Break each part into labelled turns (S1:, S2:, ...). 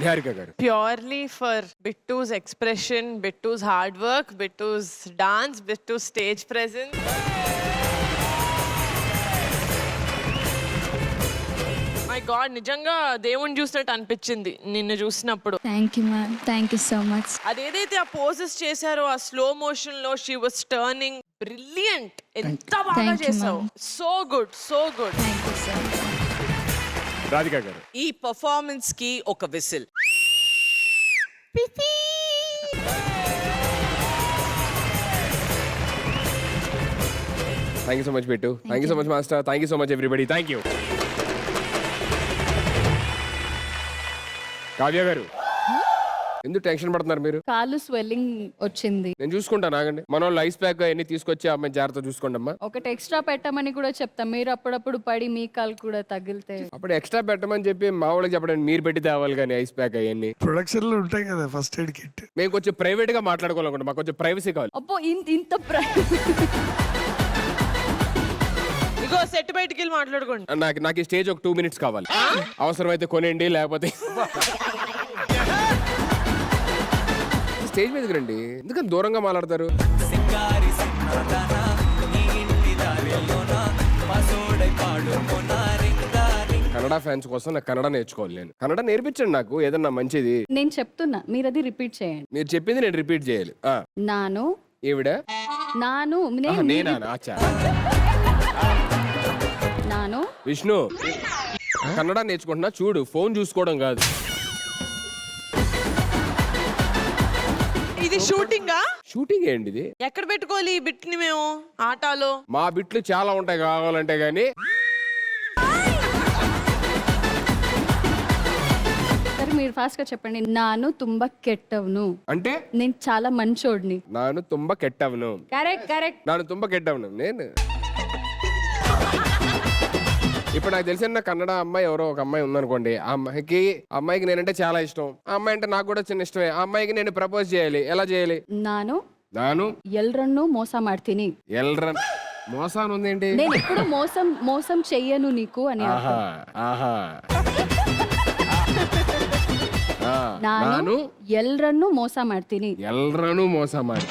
S1: నిహారిక గారు.
S2: Purely for Bittu's expression, Bittu's hard work, Bittu's dance, Bittu's stage presence. My God, నిజంగా దేవుణ్ణి చూసినట్టు అనిపించింది నిన్ను చూసినప్పుడు.
S3: Thank you ma'am, thank you so much.
S2: అదేదైతే ఆ పోజెస్ చేశారో ఆ స్లో మోషన్ లో షీ వాస్ టర్నింగ్ బ్రిలియంట్. ఎంత బాగా
S3: Thank you,
S2: చేసావు. So good, so good.
S3: Thank you so much.
S1: Radhika గారు.
S4: ఈ పర్ఫార్మెన్స్ కి ఒక whistle.
S1: Thank you so much Bittu. Thank you so much master. Thank you so much everybody. Thank you. Kavya గారు, ఎందుకు tension పడుతున్నారు మీరు?
S5: కాలు స్వెల్లింగ్ వచ్చింది.
S1: నేను చూసుకుంటాను, ఆగండి. మన వాళ్ళు ఐస్ ప్యాక్ అన్ని తీసుకొచ్చి అమ్మాయి జాగ్రత్త చూసుకోండి అమ్మా.
S5: ఒకటి ఎక్స్ట్రా పెట్టమని కూడా చెప్తాం, మీరు అప్పుడప్పుడు పడి మీ కాలు కూడా తగిలితే.
S1: అప్పుడు ఎక్స్ట్రా పెట్టమని చెప్పి మా వాళ్ళకి చెప్పడానికి మీరు పెట్టి తేవాలి కానీ ఐస్ ప్యాక్ అవన్నీ.
S6: ప్రొడక్షన్ లో ఉంటాయి కదా ఫస్ట్ ఎయిడ్ కిట్.
S1: మేము కొంచెం ప్రైవేట్ గా మాట్లాడుకోవాలనుకుంటాం, మాకు కొంచెం ప్రైవసీ కావాలి.
S5: అబ్బో ఇంత
S2: ఇగో సెట్ బయటికి వెళ్ళి మాట్లాడుకోండి.
S1: నాకు ఈ స్టేజ్ ఒక 2 minutes కావాలి. అవసరమైతే కొనేయండి, లేకపోతే స్టేజ్ మీదకి రండి. ఎందుకని దూరంగా మాట్లాడతారు? కన్నడ ఫ్యాన్స్ కోసం నాకు కన్నడ నేర్చుకోవాలి. నేను కన్నడ నేర్పించండి నాకు ఏదన్నా మంచిది.
S5: నేను చెప్తున్నా, మీరు అది రిపీట్ చేయండి.
S1: మీరు చెప్పింది నేను రిపీట్ చేయాలి.
S5: నాను
S1: ఈవిడ
S5: నాను
S1: నేనా? ఆచా
S5: నాను
S1: విష్ణు, కన్నడ నేర్చుకుంటున్నా చూడు, ఫోన్ చూసుకోవడం కాదు.
S2: ఇది షూటింగా?
S1: షూటింగ్ ఏంటి ఇది?
S2: ఎక్కడ పెట్టుకోవాలి ఈ బిట్ ని మేము ఆటలో?
S1: మా బిట్లు చాలా ఉంటాయి కావాలంటే గానీ.
S5: సరే మీరు ఫాస్ట్ గా చెప్పండి. నాను తుంబ కెట్టవును
S1: అంటే
S5: నేను చాలా మంచోడిని.
S1: నాను తుంబ కెట్టవను.
S5: Correct correct.
S1: నాను తుంబ కెట్టవను. నేను ఇప్పుడు నాకు తెలిసిన కన్నడ అమ్మాయి ఎవరో ఒక అమ్మాయి ఉందనుకోండి, ఆ అమ్మాయికి నేనంటే చాలా ఇష్టం. ఆ అమ్మాయి అంటే నాకు కూడా చిన్న ఇష్టమే. ఆ అమ్మాయికి నేను ప్రపోజ్ చేయాలి, ఎలా చేయాలి?
S5: నాను ఎల్రన్ను మోస ಮಾಡ್ತೀನಿ.
S1: ఎల్రన్ మోసాన్ ఉందేంటి?
S5: నేను ఎప్పుడు మోసం చెయ్యను నీకు అని. ನಾನು ಎಲ್ರನ್ನು ಮೋಸ ಮಾಡ್ತೀನಿ.
S1: ఎల్రను మోసం ಮಾಡಿ.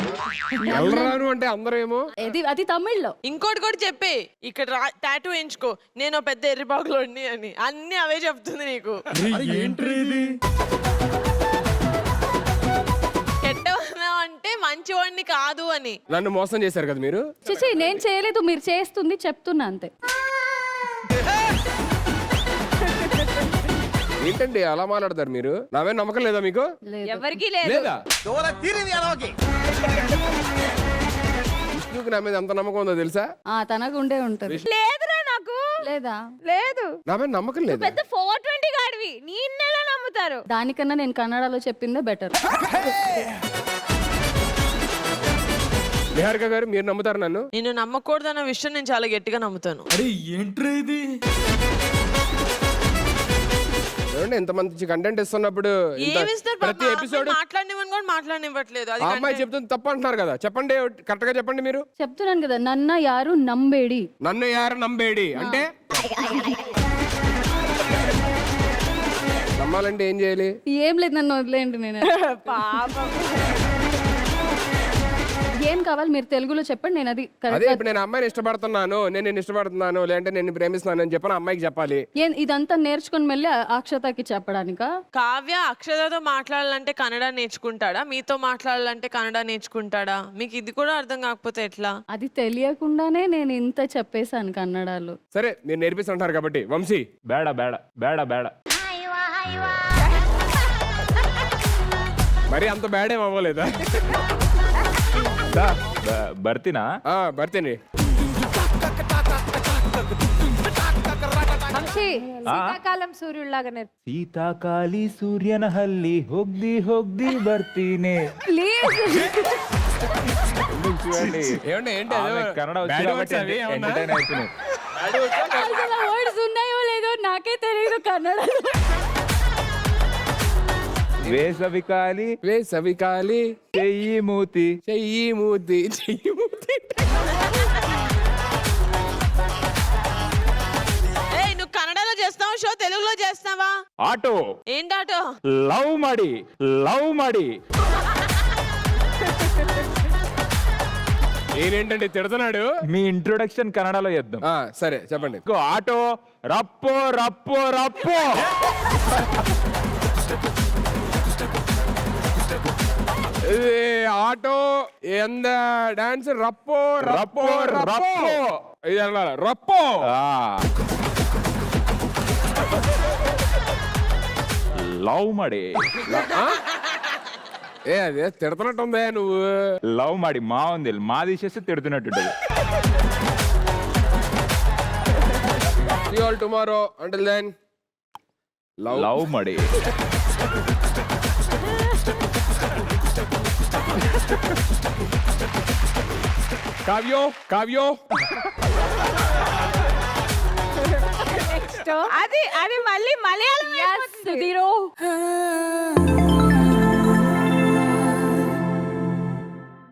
S1: ఎల్రను అంటే అందరూ ఏమో
S5: అది తమిళ్లో.
S2: ఇంకోటి కూడా చెప్పే, ఇక్కడ టాటూ వేయించుకో, నేను పెద్ద ఎర్రిబాగులోని అని. అన్ని అవే చెప్తుంది నీకు. కెట్టవనా అంటే మంచివాడిని కాదు అని.
S1: నన్ను మోసం చేశారు కదా మీరు.
S5: చిచి నేను చేయలేదు, మీరు చేస్తుంది చెప్తున్నా అంతే.
S1: ఏంటండి అలా మాట్లాడతారు మీరు? నావే నమ్మకం లేదా మీకు?
S5: ఎవరికి
S1: లేదా? విష్ణుకి నా మీద ఎంత నమ్మకం ఉందో తెలుసా?
S5: తనకు ఉండే ఉంటది.
S7: లేదురా నాకు.
S5: లేదా?
S7: లేదు.
S1: నా మీద నమ్మకం లేదా?
S7: పెద్ద 420 గాడివి, నిన్నెలా నమ్ముతారు?
S5: దానికన్నా నేను కన్నడలో చెప్పిందే బెటర్.
S1: నిహారిక గారు, మీరు నమ్ముతారు నన్ను?
S2: నిన్ను నమ్మకూడదన్న విషయం నేను చాలా గట్టిగా నమ్ముతాను.
S1: ఎంత మంచి కంటెంట్ ఇస్తున్నప్పుడు ప్రతి ఎపిసోడ్
S2: మాట్లాడినవని కూడా మాట్లాడనివ్వట్లేదు.
S1: ఆ అమ్మాయి చెప్తుంది తప్పు అంటున్నారు కదా. చెప్పండి, కరెక్ట్ గా చెప్పండి. మీరు
S5: చెప్తున్నాను కదా, నన్న యారు నంబేడి.
S1: నన్ను యారు నంబేడి అంటే నమ్మాలంటే ఏం చేయాలి?
S5: ఏం లేదు, నన్ను వదిలేయండి. నేను
S7: పాపం.
S5: ఏం కావాలి మీరు తెలుగులో చెప్పండి, నేను అది
S1: అదే ఇప్పుడు నేను అమ్మాయిని ఇష్టపడుతున్నాను, నేను ఇష్టపడుతున్నాను, లేదంటే నేను ప్రేమిస్తున్నాను అని చెప్పని అమ్మాయికి చెప్పాలి.
S5: ఇదంతా నేర్చుకుని మళ్ళీ అక్షతకి చెప్పడానికా?
S2: కావ్య అక్షతతో మాట్లాడాలంటే కన్నడ నేర్చుకుంటాడా? మీతో మాట్లాడాలంటే కన్నడ నేర్చుకుంటాడా? మీకు ఇది కూడా అర్థం కాకపోతే ఎట్లా?
S5: అది తెలియకుండానే నేను ఇంత చెప్పేశాను కన్నడలో.
S1: సరే మీరు నేర్పిస్తుంటారు కాబట్టి. వంశీ, బేడ బేడ బేడ బేడ మరి అంత బేడేం అవ్వలేదా?
S8: ಬರ್ತೀನಾ?
S1: ಬರ್ತೀನಿ.
S7: శీతాకాలం సూర్యుడిలాగా
S8: శీతాకాలి సూర్యನ ಹಲ್ಲಿ ಹೋಗ್ದಿ ಬರ್ತೀನಿ. కన్నడ
S5: వర్డ్స్ ఉన్నాయో లేదో నాకే తెలియదు కన్నడ.
S8: వేసవికాలి చెయ్యి మూతి.
S2: నువ్వు కన్నడలో చేస్తావా షో తెలుగులో చేస్తావా?
S8: ఆటో
S2: ఏంటాటో?
S8: లవ్ ಮಾಡಿ లవ్ ಮಾಡಿ
S1: ఏంటంటే తిడుతున్నాడు.
S8: మీ ఇంట్రొడక్షన్ కన్నడలో చేద్దాం.
S1: సరే చెప్పండి.
S8: ఆటో రప్పో రప్పో రప్పో
S1: ఇది ఆటో ఎంత డాన్స్ రప్పో రప్పో రప్పో ఇది అన్నారా రప్పో.
S8: లవ్ ಮಾಡಿ
S1: అదే తిడుతున్నట్టుందే నువ్వు.
S8: లవ్ ಮಾಡಿ మా ఉంది మా తీసేస్తే తిడుతున్నట్టుంటది.
S1: See you all tomorrow. Until then,
S8: love ಮಾಡಿ
S1: కావ్యో కావ్యో.
S7: నెక్స్ట్ అది అది మళ్ళీ మలయాళం
S5: సుధీరో